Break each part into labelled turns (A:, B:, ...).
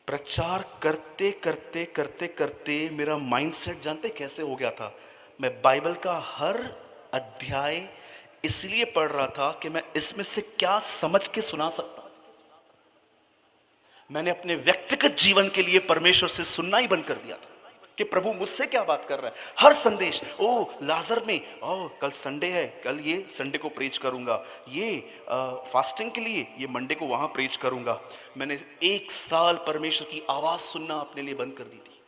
A: प्रचार करते करते करते करते मेरा माइंडसेट जानते कैसे हो गया था। मैं बाइबल का हर अध्याय इसलिए पढ़ रहा था कि मैं इसमें से क्या समझ के सुना सकता हूं। मैंने अपने व्यक्तिगत जीवन के लिए परमेश्वर से सुनना ही बंद कर दिया था कि प्रभु मुझसे क्या बात कर रहा है। हर संदेश, ओ लाजर में, ओ कल संडे है, कल ये संडे को प्रीच करूंगा, ये फास्टिंग के लिए ये मंडे को वहां प्रीच करूंगा। मैंने 1 साल परमेश्वर की आवाज सुनना अपने लिए बंद कर दी थी।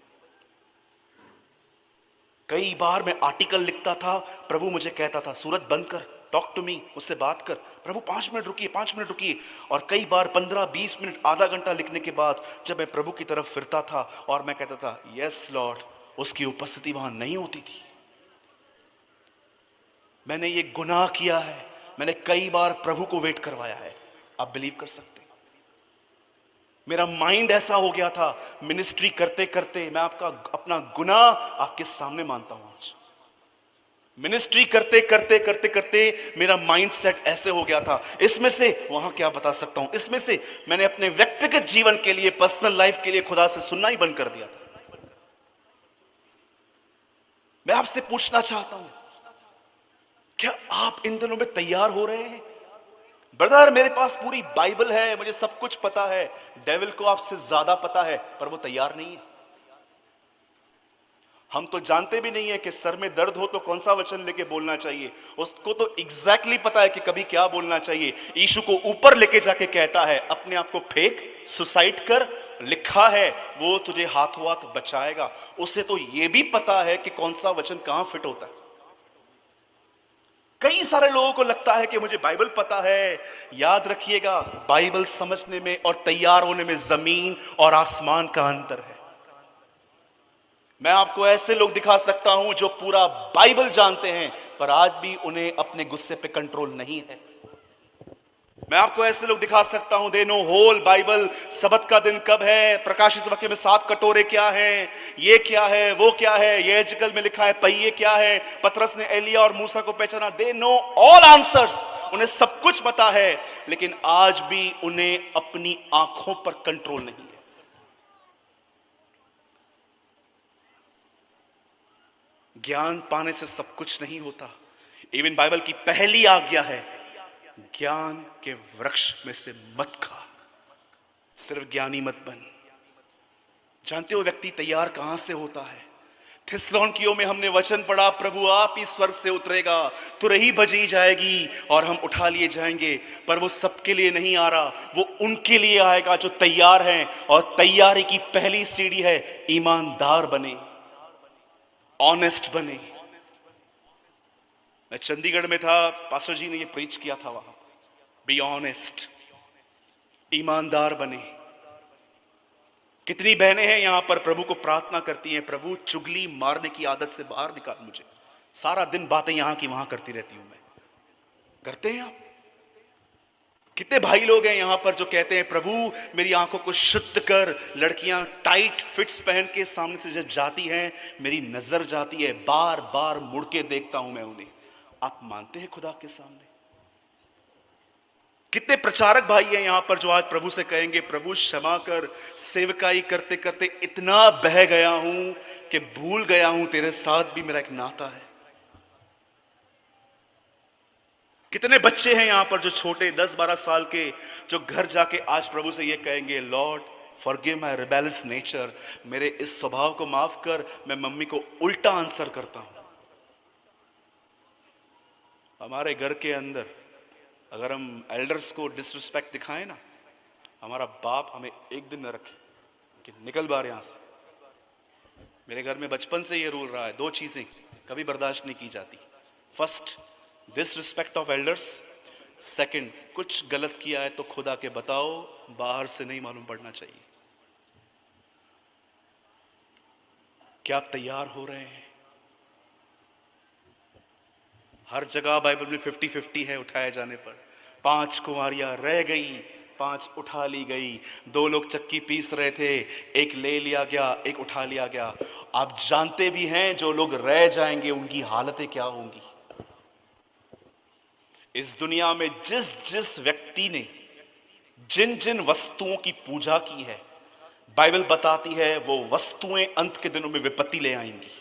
A: कई बार मैं आर्टिकल लिखता था, प्रभु मुझे कहता था सूरज बंद कर, टॉक टू मी, मुझसे बात कर। प्रभु 5 मिनट रुकिए, 5 मिनट रुकिए। और कई बार 15-20 मिनट, आधा घंटा लिखने के बाद जब मैं प्रभु की तरफ फिरता था और मैं कहता था यस लॉर्ड, उसकी उपस्थिति वहां नहीं होती थी। मैंने ये गुनाह किया है, मैंने कई बार प्रभु को वेट करवाया है। आप बिलीव कर सकते, मेरा माइंड ऐसा हो गया था। मिनिस्ट्री करते करते मैं आपका अपना गुनाह आपके सामने मानता हूं आज। मिनिस्ट्री करते करते करते करते मेरा माइंड सेट ऐसे हो गया था, इसमें से वहां क्या बता सकता हूं, इसमें से मैंने अपने व्यक्तिगत जीवन के लिए, पर्सनल लाइफ के लिए खुदा से सुनना ही बंद कर दिया था। मैं आपसे पूछना चाहता हूं, क्या आप इन दिनों में तैयार हो रहे हैं? ब्रदर मेरे पास पूरी बाइबल है, मुझे सब कुछ पता है। डेविल को आपसे ज्यादा पता है, पर वो तैयार नहीं है। हम तो जानते भी नहीं है कि सर में दर्द हो तो कौन सा वचन लेके बोलना चाहिए। उसको तो एग्जैक्टली पता है कि कभी क्या बोलना चाहिए। यीशु को ऊपर लेके जाके कहता है अपने आप को फेंक, सुसाइड कर, लिखा है वो तुझे हाथों हाथ बचाएगा। उसे तो ये भी पता है कि कौन सा वचन कहां फिट होता है। कई सारे लोगों को लगता है कि मुझे बाइबल पता है। याद रखिएगा, बाइबल समझने में और तैयार होने में जमीन और आसमान का अंतर है। मैं आपको ऐसे लोग दिखा सकता हूं जो पूरा बाइबल जानते हैं, पर आज भी उन्हें अपने गुस्से पे कंट्रोल नहीं है। मैं आपको ऐसे लोग दिखा सकता हूं, दे नो होल बाइबल, सबत का दिन कब है, प्रकाशित वाक्य में 7 कटोरे क्या हैं, ये क्या है, वो क्या है, ये एजकल में लिखा है पहिए क्या है, पतरस ने एलिया और मूसा को पहचाना। दे नो ऑल आंसर्स, उन्हें सब कुछ पता है, लेकिन आज भी उन्हें अपनी आंखों पर कंट्रोल नहीं है। ज्ञान पाने से सब कुछ नहीं होता। इवन बाइबल की पहली आज्ञा है, ज्ञान के वृक्ष में से मत खा, सिर्फ ज्ञानी मत बन। जानते हो व्यक्ति तैयार कहां से होता है? थिस्सलुनीकियों में हमने वचन पढ़ा, प्रभु आप ही स्वर्ग से उतरेगा, तुरही बजी जाएगी और हम उठा लिए जाएंगे। पर वो सबके लिए नहीं आ रहा, वो उनके लिए आएगा जो तैयार हैं। और तैयारी की पहली सीढ़ी है ईमानदार बने, ऑनेस्ट बने। मैं चंडीगढ़ में था, पास्टर जी ने ये प्रीच किया था वहां, बी ऑनेस्ट, ईमानदार बने। कितनी बहनें हैं यहां पर प्रभु को प्रार्थना करती हैं, प्रभु चुगली मारने की आदत से बाहर निकाल मुझे। सारा दिन बातें यहां की वहां करती रहती हूं मैं। करते हैं आप? कितने भाई लोग हैं यहां पर जो कहते हैं प्रभु मेरी आंखों को शुद्ध कर। लड़कियां टाइट फिट्स पहन के सामने से जब जाती हैं, मेरी नजर जाती है, बार बार मुड़ के देखता हूं मैं उन्हें। आप मानते हैं खुदा के सामने? कितने प्रचारक भाई हैं यहां पर जो आज प्रभु से कहेंगे प्रभु क्षमा कर, सेवकाई करते करते इतना बह गया हूं कि भूल गया हूं तेरे साथ भी मेरा एक नाता है। कितने बच्चे हैं यहां पर जो छोटे 10-12 साल के, जो घर जाके आज प्रभु से ये कहेंगे Lord forgive my rebellious nature, मेरे इस स्वभाव को माफ कर, मैं मम्मी को उल्टा आंसर करता हूं। हमारे घर के अंदर अगर हम एल्डर्स को डिसरिस्पेक्ट दिखाएं ना, हमारा बाप हमें एक दिन न रखे कि निकल बाहर यहां से। मेरे घर में बचपन से ये रूल रहा है, 2 चीजें कभी बर्दाश्त नहीं की जाती। First, disrespect of elders. Second, कुछ गलत किया है तो खुदा के बताओ, बाहर से नहीं मालूम पड़ना चाहिए। क्या आप तैयार हो रहे हैं? हर जगह बाइबल में 50-50 है उठाए जाने पर। 5 कुंवारियां रह गई, 5 उठा ली गई। 2 लोग चक्की पीस रहे थे, एक ले लिया गया, एक उठा लिया गया। आप जानते भी हैं जो लोग रह जाएंगे उनकी हालतें क्या होंगी। इस दुनिया में जिस जिस व्यक्ति ने जिन जिन वस्तुओं की पूजा की है, बाइबल बताती है वो वस्तुएं अंत के दिनों में विपत्ति ले आएंगी।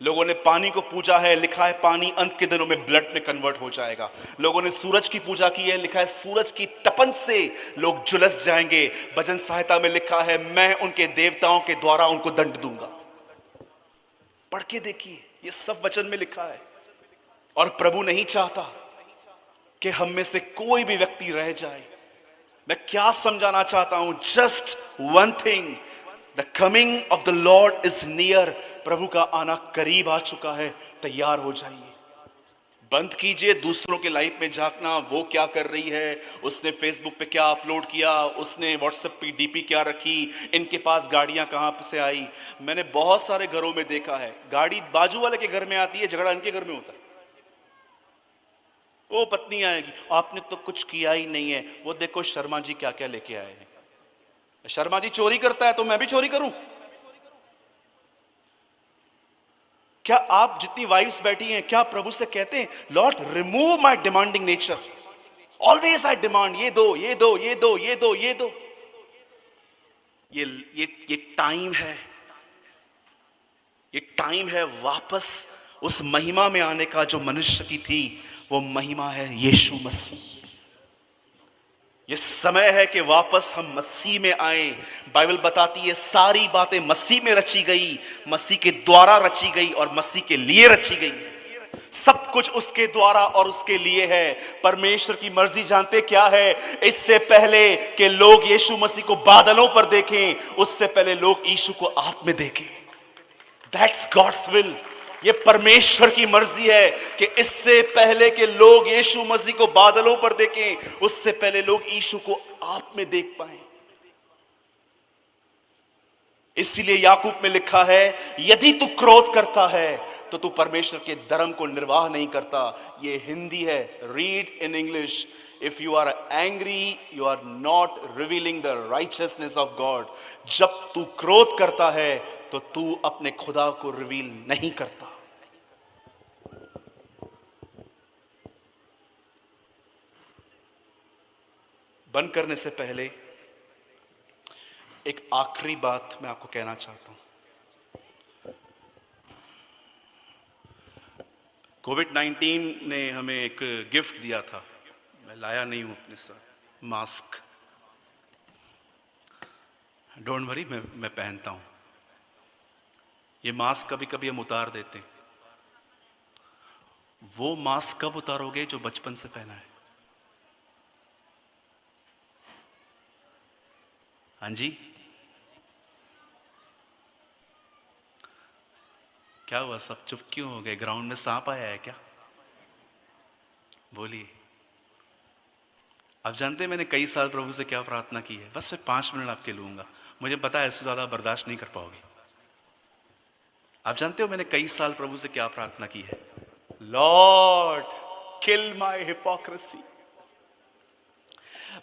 A: लोगों ने पानी को पूजा है, लिखा है पानी अंत के दिनों में ब्लड में कन्वर्ट हो जाएगा। लोगों ने सूरज की पूजा की है, लिखा है सूरज की तपन से लोग झुलस जाएंगे। भजन संहिता में लिखा है मैं उनके देवताओं के द्वारा उनको दंड दूंगा। पढ़ के देखिए, ये सब वचन में लिखा है। और प्रभु नहीं चाहता कि हम में से कोई भी व्यक्ति रह जाए। मैं क्या समझाना चाहता हूं? Just one thing, the coming of the lord is near. प्रभु का आना करीब आ चुका है, तैयार हो जाइए। बंद कीजिए दूसरों के लाइफ में झांकना, वो क्या कर रही है, उसने फेसबुक पे क्या अपलोड किया, उसने व्हाट्सएप पे डीपी क्या रखी, इनके पास गाड़ियां कहां से आई। मैंने बहुत सारे घरों में देखा है, गाड़ी बाजू वाले के घर में आती है, झगड़ा इनके घर में होता है। वो पत्नी आएगी, आपने तो कुछ किया ही नहीं है, वो देखो शर्मा जी क्या क्या लेके आए हैं। शर्मा जी चोरी करता है तो मैं भी चोरी करूं? क्या आप जितनी वाइफ्स बैठी हैं, क्या प्रभु से कहते हैं Lord remove my demanding nature, always I demand, ये दो ये दो ये दो ये दो ये दो। ये टाइम है, ये टाइम है वापस उस महिमा में आने का जो मनुष्य की थी। वो महिमा है यीशु मसीह। ये समय है कि वापस हम मसीह में आए। बाइबल बताती है सारी बातें मसीह में रची गई, मसीह के द्वारा रची गई और मसीह के लिए रची गई। सब कुछ उसके द्वारा और उसके लिए है। परमेश्वर की मर्जी जानते क्या है? इससे पहले कि लोग यीशु मसीह को बादलों पर देखें, उससे पहले लोग यीशु को आप में देखें। That's God's will. ये परमेश्वर की मर्जी है कि इससे पहले कि लोग यीशु मसीह को बादलों पर देखें, उससे पहले लोग यीशु को आप में देख पाएं। इसीलिए याकूब में लिखा है यदि तू क्रोध करता है तो तू परमेश्वर के धर्म को निर्वाह नहीं करता। ये हिंदी है, read in English. If you are angry you are not revealing the righteousness of God. जब तू क्रोध करता है तो तू अपने खुदा को रिवील नहीं करता। बंद करने से पहले एक आखिरी बात मैं आपको कहना चाहता हूं। कोविड-19 ने हमें एक गिफ्ट दिया था, मैं लाया नहीं हूं अपने साथ, मास्क। डोंट वरी, मैं पहनता हूं। ये मास्क कभी कभी हम उतार देते हैं। वो मास्क कब उतारोगे जो बचपन से पहना है? हाँ जी, क्या हुआ? सब चुप क्यों हो गए? ग्राउंड में सांप आया है क्या? बोलिए। आप जानते हैं मैंने कई साल प्रभु से क्या प्रार्थना की है? बस मैं 5 मिनट आपके लूंगा, मुझे पता है इससे ज्यादा बर्दाश्त नहीं कर पाओगे। आप जानते हो मैंने कई साल प्रभु से क्या प्रार्थना की है? Lord kill my hypocrisy.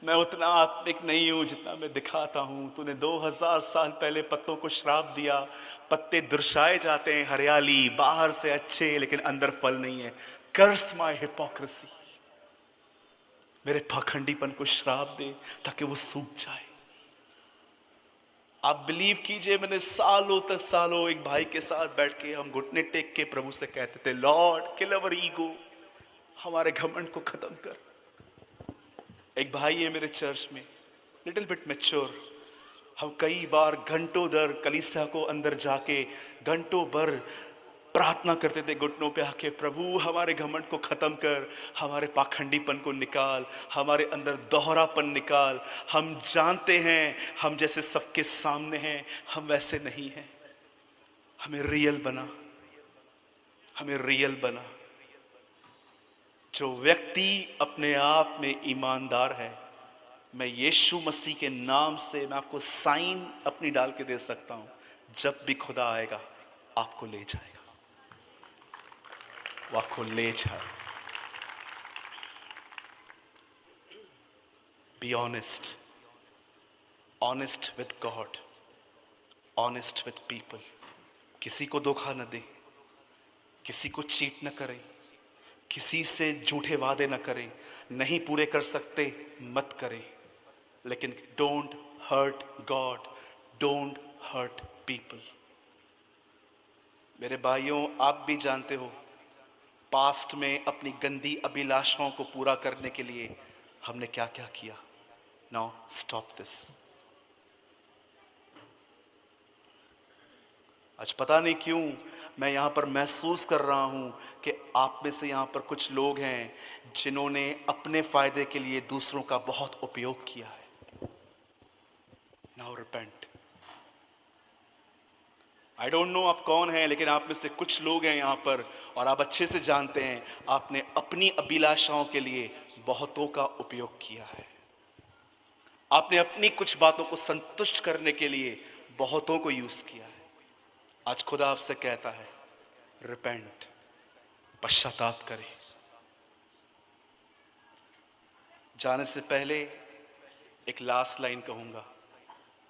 A: मैं उतना आत्मिक नहीं हूं जितना मैं दिखाता हूं। तूने 2000 साल पहले पत्तों को श्राप दिया, पत्ते दर्शाए जाते हैं हरियाली, बाहर से अच्छे लेकिन अंदर फल नहीं है। कर्स माय हिपोक्रेसी, मेरे पाखंडीपन को श्राप दे ताकि वो सूख जाए। आप बिलीव कीजिए, मैंने सालों एक भाई के साथ बैठ के हम घुटने टेक के प्रभु से कहते थे लॉर्ड किल अवर ईगो, हमारे घमंड को खत्म कर। एक भाई है मेरे चर्च में, लिटिल बिट मैच्योर, हम कई बार घंटों दर कलीसिया को अंदर जाके घंटों भर प्रार्थना करते थे घुटनों पे आके, प्रभु हमारे घमंड को खत्म कर, हमारे पाखंडीपन को निकाल, हमारे अंदर दोहरापन निकाल। हम जानते हैं हम जैसे सबके सामने हैं, हम वैसे नहीं हैं। हमें रियल बना, हमें रियल बना। जो व्यक्ति अपने आप में ईमानदार है, मैं यीशु मसीह के नाम से मैं आपको साइन अपनी डाल के दे सकता हूं, जब भी खुदा आएगा आपको ले जाएगा, वो आपको ले जाए। Be honest, honest with God, honest with people. किसी को धोखा न दे, किसी को चीट न करें, किसी से झूठे वादे न करें। नहीं पूरे कर सकते मत करें, लेकिन don't hurt God, don't hurt people. मेरे भाइयों, आप भी जानते हो पास्ट में अपनी गंदी अभिलाषाओं को पूरा करने के लिए हमने क्या क्या किया। Now stop this. आज पता नहीं क्यों मैं यहां पर महसूस कर रहा हूं कि आप में से यहां पर कुछ लोग हैं जिन्होंने अपने फायदे के लिए दूसरों का बहुत उपयोग किया है। Now repent. I don't know आप कौन हैं, लेकिन आप में से कुछ लोग हैं यहाँ पर और आप अच्छे से जानते हैं आपने अपनी अभिलाषाओं के लिए बहुतों का उपयोग किया है। आपने अपनी कुछ बातों को संतुष्ट करने के लिए बहुतों को यूज किया है। आज खुदा आपसे कहता है रिपेंट, पश्चाताप करें। जाने से पहले एक लास्ट लाइन कहूंगा।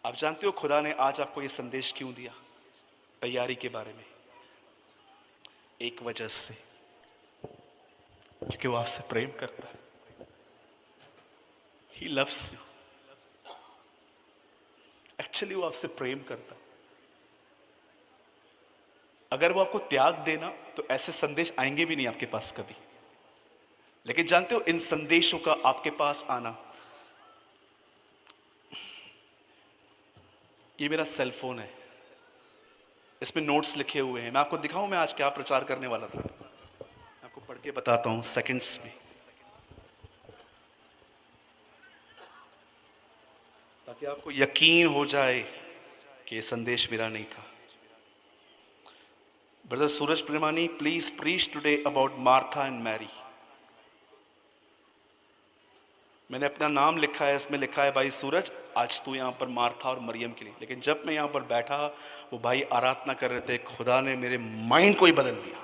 A: आप जानते हो खुदा ने आज आपको यह संदेश क्यों दिया तैयारी के बारे में? एक वजह से, क्योंकि वो आपसे प्रेम करता है। He loves you। एक्चुअली वो आपसे प्रेम करता है। अगर वो आपको त्याग देना तो ऐसे संदेश आएंगे भी नहीं आपके पास कभी। लेकिन जानते हो इन संदेशों का आपके पास आना, ये मेरा सेल फोन है, इसमें नोट्स लिखे हुए हैं। मैं आपको दिखाऊं मैं आज क्या प्रचार करने वाला था। मैं आपको पढ़ के बताता हूं सेकंड्स में, ताकि आपको यकीन हो जाए कि ये संदेश मेरा नहीं था। Brother Suraj Premani, please preach today about Martha and Mary. मैंने अपना नाम लिखा है, इसमें लिखा है भाई सूरज, आज तू यहाँ पर मार्था और मरियम के लिए। लेकिन जब मैं यहाँ पर बैठा, वो भाई आराधना कर रहे थे, खुदा ने मेरे माइंड को ही बदल दिया।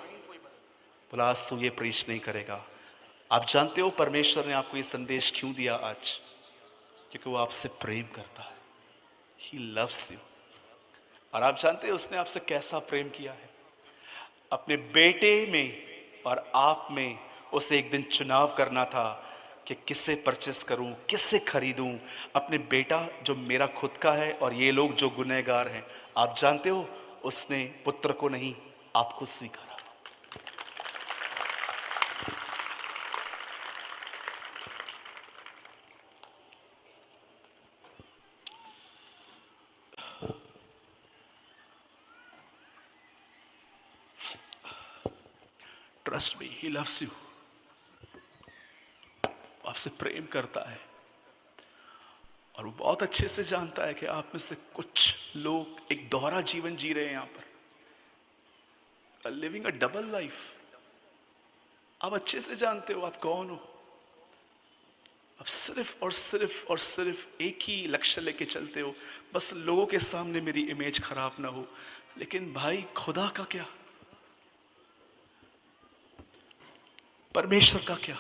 A: बोला आज तू ये प्रीच नहीं करेगा। आप जानते हो परमेश्वर ने आपको ये संदेश क्यों दिया आज? क्योंकि वो आपसे प्रेम करता है। He loves you। और आप जानते हो उसने आपसे कैसा प्रेम किया है? अपने बेटे में और आप में उसे एक दिन चुनाव करना था कि किसे परचेस करूं, किसे खरीदूं। अपने बेटा जो मेरा खुद का है और ये लोग जो गुनहगार हैं, आप जानते हो उसने पुत्र को नहीं, आपको स्वीकारा। Trust me, he loves you. आपसे प्रेम करता है और वो बहुत अच्छे से जानता है कि आप में से कुछ लोग एक दोहरा जीवन जी रहे हैं यहाँ पर, लिविंग अ डबल लाइफ। आप अच्छे से जानते हो आप कौन हो। आप सिर्फ और सिर्फ और सिर्फ एक ही लक्ष्य लेके चलते हो, बस लोगों के सामने मेरी इमेज खराब ना हो। लेकिन भाई खुदा का क्या, परमेश्वर का क्या?